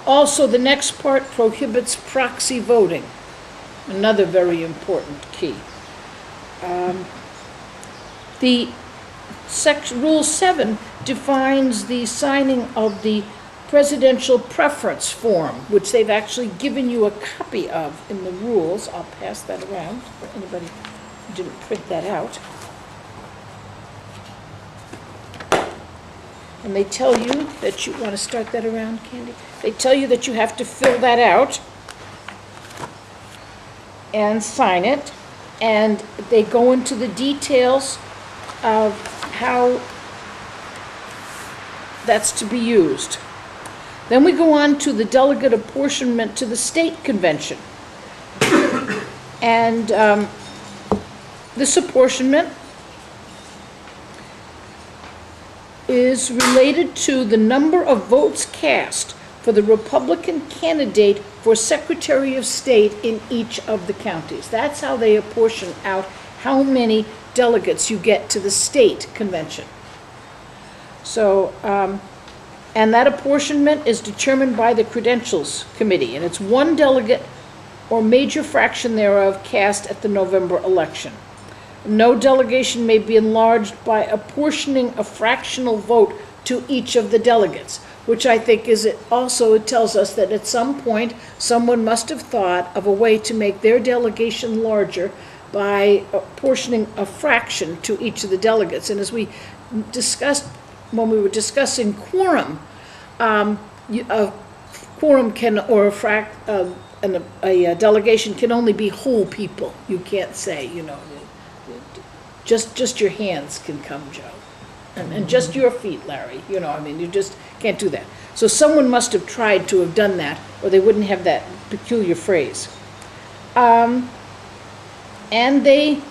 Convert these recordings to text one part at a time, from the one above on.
Also, the next part prohibits proxy voting, another very important key. The Rule 7 defines the signing of the presidential preference form, which they've actually given you a copy of in the rules. I'll pass that around for anybody who didn't print that out. And they tell you that you want to start that around, Candy? They tell you that you have to fill that out and sign it. And they go into the details of how that's to be used. Then we go on to the delegate apportionment to the state convention. And this apportionment is related to the number of votes cast for the Republican candidate for Secretary of State in each of the counties. That's how they apportion out how many delegates you get to the state convention. So, and that apportionment is determined by the Credentials Committee, and it's one delegate or major fraction thereof cast at the November election. No delegation may be enlarged by apportioning a fractional vote to each of the delegates, which I think is it tells us that at some point someone must have thought of a way to make their delegation larger by apportioning a fraction to each of the delegates. And as we discussed when we were discussing quorum, a quorum can, or a delegation can only be whole people. You can't say, you know, just your hands can come, Joe, and just your feet, Larry. You know, I mean, you just can't do that. So someone must have tried to have done that, or they wouldn't have that peculiar phrase. And they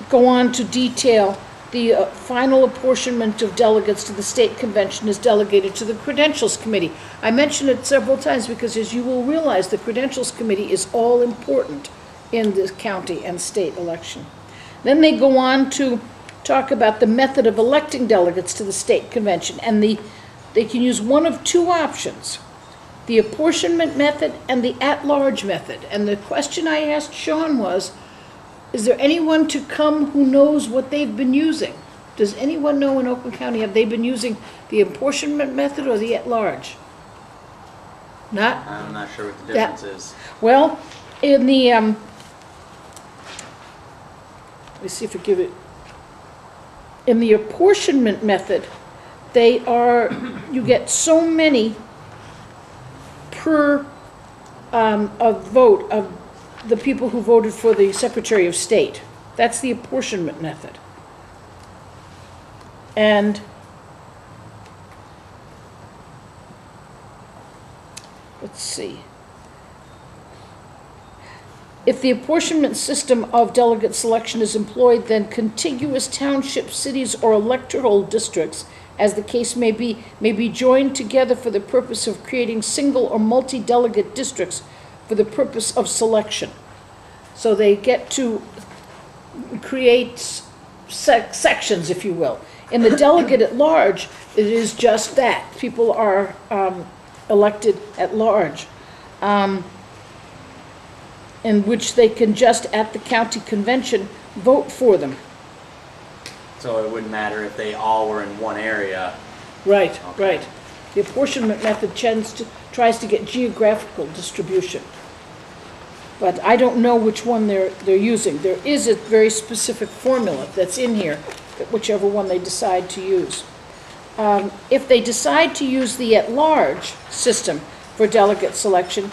go on to detail the final apportionment of delegates to the state convention is delegated to the Credentials Committee. I mentioned it several times because, as you will realize, the Credentials Committee is all important in the county and state election. Then they go on to talk about the method of electing delegates to the state convention, and they can use one of two options: the apportionment method and the at-large method. And the question I asked Sean was, is there anyone to come who knows what they've been using? Does anyone know in Oakland County, have they been using the apportionment method or the at-large? Not? I'm not sure what the difference is. Well, in the, let me see if I give it, in the apportionment method, you get so many per a vote of the people who voted for the Secretary of State. That's the apportionment method. And let's see. If the apportionment system of delegate selection is employed, then contiguous townships, cities, or electoral districts, as the case may be joined together for the purpose of creating single or multi-delegate districts for the purpose of selection. So they get to create sections, if you will. In the delegate at large, it is just that. People are elected at large, in which they can just, at the county convention, vote for them. So it wouldn't matter if they all were in one area. Right, Okay. right. The apportionment method tries to get geographical distribution. But I don't know which one they're using. There is a very specific formula that's in here, whichever one they decide to use. If they decide to use the at-large system for delegate selection,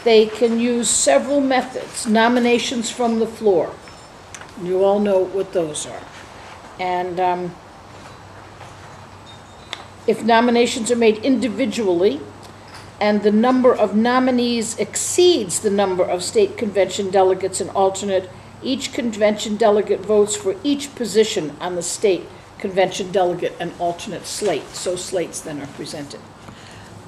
they can use several methods. Nominations from the floor. You all know what those are. And if nominations are made individually and the number of nominees exceeds the number of state convention delegates and alternate, each convention delegate votes for each position on the state convention delegate and alternate slate. So slates then are presented.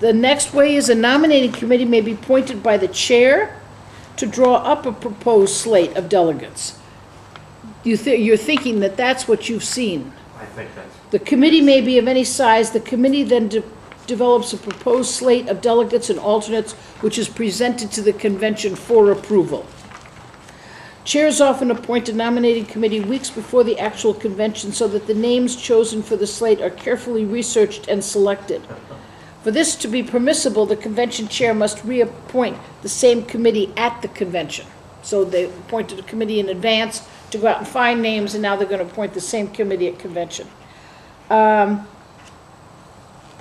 The next way is a nominating committee may be appointed by the chair to draw up a proposed slate of delegates. You're thinking that that's what you've seen. I think that's. The committee may be of any size. The committee then develops a proposed slate of delegates and alternates, which is presented to the convention for approval. Chairs often appoint a nominating committee weeks before the actual convention so that the names chosen for the slate are carefully researched and selected. For this to be permissible, the convention chair must reappoint the same committee at the convention. So they appointed a committee in advance to go out and find names, and now they're going to appoint the same committee at convention.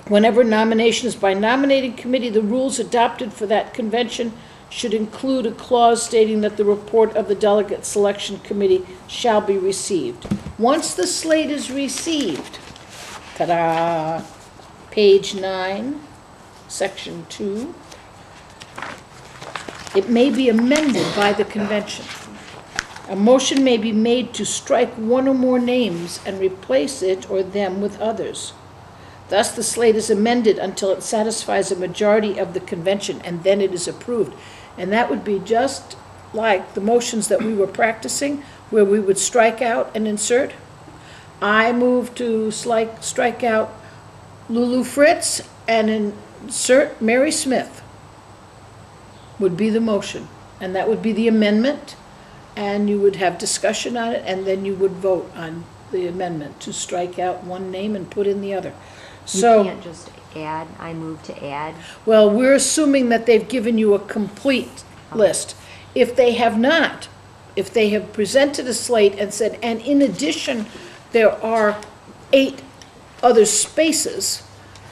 Whenever nomination is by nominating committee, the rules adopted for that convention should include a clause stating that the report of the delegate selection committee shall be received. Once the slate is received, ta-da, page 9, section 2, it may be amended by the convention. A motion may be made to strike one or more names and replace it or them with others. Thus, the slate is amended until it satisfies a majority of the convention, and then it is approved. And that would be just like the motions that we were practicing, where we would strike out and insert. I move to strike out Lulu Fritz and insert Mary Smith would be the motion. And that would be the amendment, and you would have discussion on it, and then you would vote on the amendment to strike out one name and put in the other. So, You can't just add, I move to add. well, we're assuming that they've given you a complete list. If they have not, if they have presented a slate and said, and in addition, there are 8 other spaces,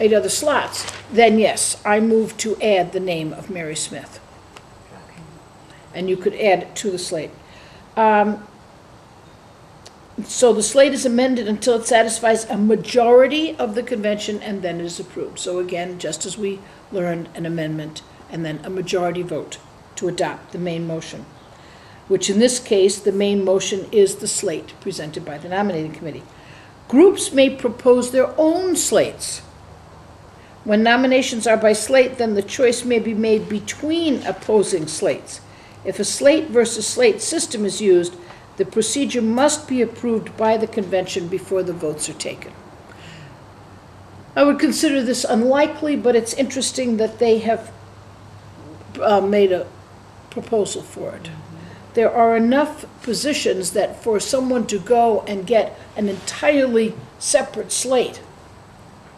8 other slots, then yes, I move to add the name of Mary Smith. Okay. And you could add it to the slate. So the slate is amended until it satisfies a majority of the convention, and then it is approved. So again, just as we learned, an amendment and then a majority vote to adopt the main motion, which in this case, the main motion is the slate presented by the nominating committee. Groups may propose their own slates. When nominations are by slate, then the choice may be made between opposing slates. If a slate versus slate system is used, the procedure must be approved by the convention before the votes are taken. I would consider this unlikely, but it's interesting that they have made a proposal for it. There are enough positions that for someone to go and get an entirely separate slate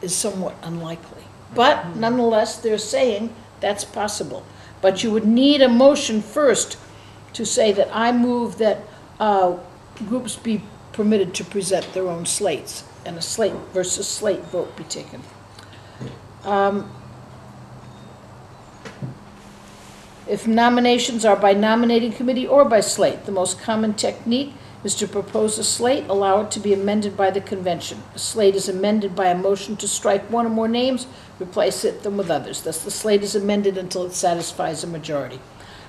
is somewhat unlikely. But nonetheless, they're saying that's possible. But you would need a motion first to say that I move that groups be permitted to present their own slates, and a slate versus slate vote be taken. If nominations are by nominating committee or by slate, the most common technique is to propose a slate, allow it to be amended by the convention. A slate is amended by a motion to strike one or more names, replace them with others. Thus, the slate is amended until it satisfies a majority.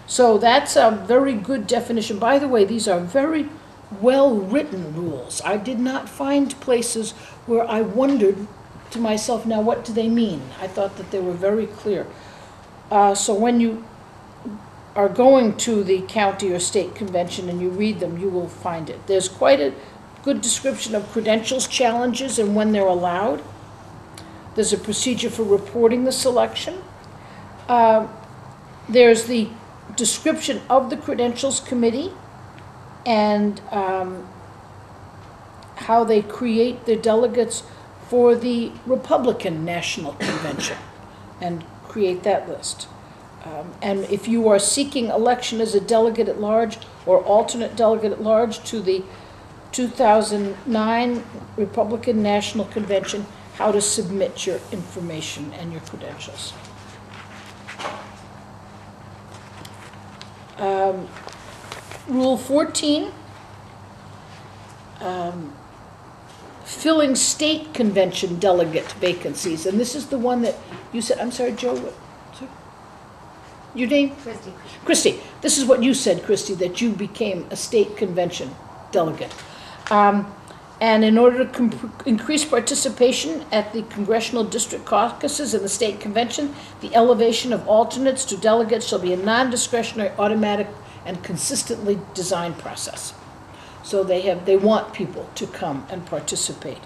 So that's a very good definition. By the way, these are very well-written rules. I did not find places where I wondered to myself, now what do they mean? I thought that they were very clear. So when you are going to the county or state convention and you read them, you will find it. There's quite a good description of credentials challenges and when they're allowed. There's a procedure for reporting the selection. There's the description of the credentials committee and how they create their delegates for the Republican National Convention and create that list. And if you are seeking election as a delegate at large or alternate delegate at large to the 2009 Republican National Convention, how to submit your information and your credentials. Rule 14, filling state convention delegate vacancies. And this is the one that you said, I'm sorry, Joe, what? Sorry? Your name? Christie. Christie. This is what you said, Christie, that you became a state convention delegate. And in order to increase participation at the congressional district caucuses and the state convention, the elevation of alternates to delegates shall be a non-discretionary, automatic, and consistently designed process. So they want people to come and participate.